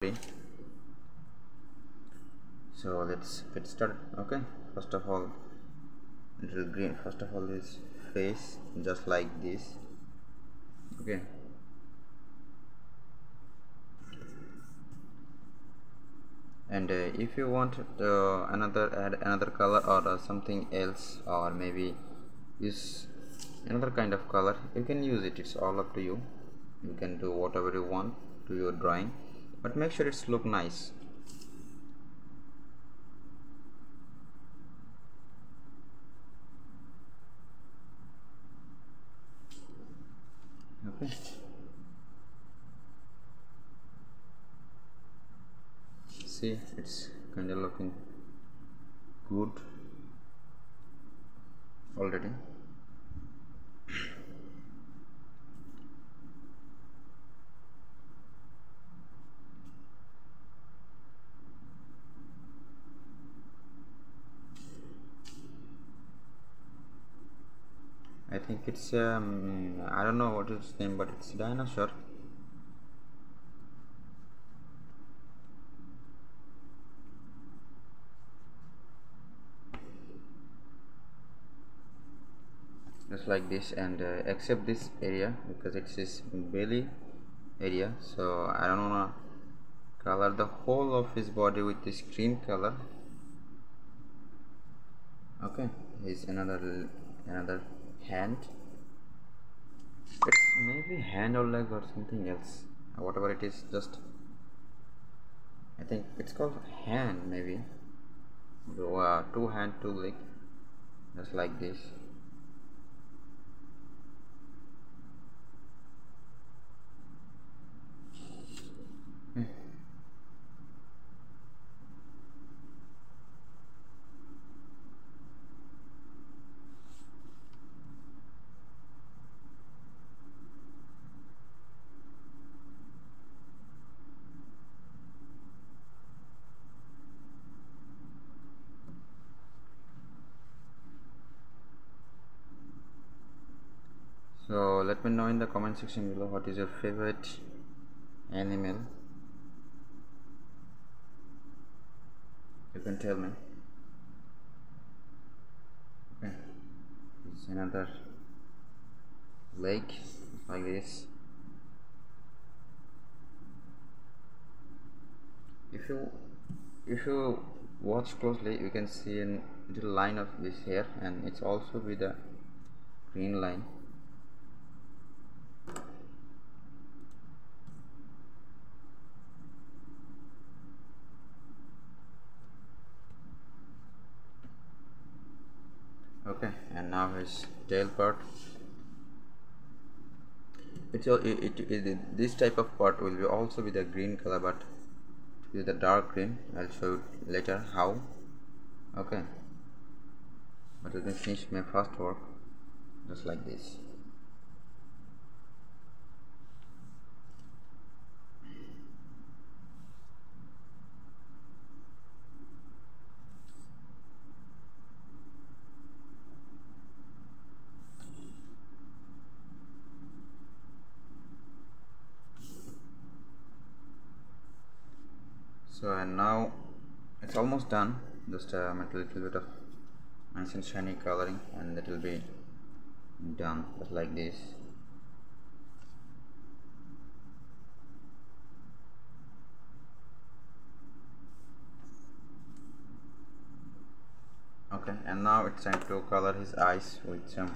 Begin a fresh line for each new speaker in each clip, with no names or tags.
So let's get started. Okay, first of all, little green. First of all, this face just like this. Okay, and if you want add another color or something else, or maybe use another kind of color, you can use it. It's all up to you. You can do whatever you want to your drawing, but make sure it's look nice. Okay, see, it's kind of looking good already. I think it's I don't know what its name, but it's dinosaur. Just like this, and except this area, because it's his belly area, so I don't wanna color the whole of his body with this green color. Okay, here's another hand. It's maybe hand or leg or something else, whatever it is. Just I think it's called hand, maybe. Two hand, two leg, just like this. So let me know in the comment section below what is your favorite animal. You can tell me. Okay, it's another lake like this. If you watch closely, you can see a little line of this hair, and it's also with a green line. Okay, and now his tail part. This type of part will be also with a green color, but with the dark green. I'll show you later how. Okay, but let me finish my first work just like this. So and now it's almost done. Just a little bit of nice and shiny coloring, and it will be done just like this. Okay, and now it's time to color his eyes with some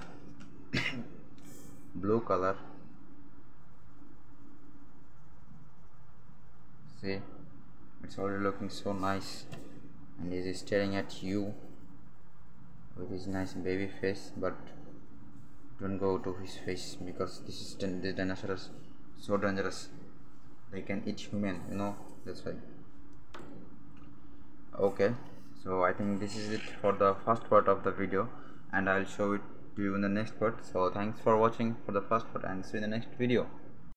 blue color. See, it's already looking so nice, and he is staring at you with his nice baby face. But don't go to his face, because this dinosaur is so dangerous. They can eat human, you know, that's why. Okay, so I think this is it for the first part of the video, and I'll show it to you in the next part. So thanks for watching for the first part, and see you in the next video.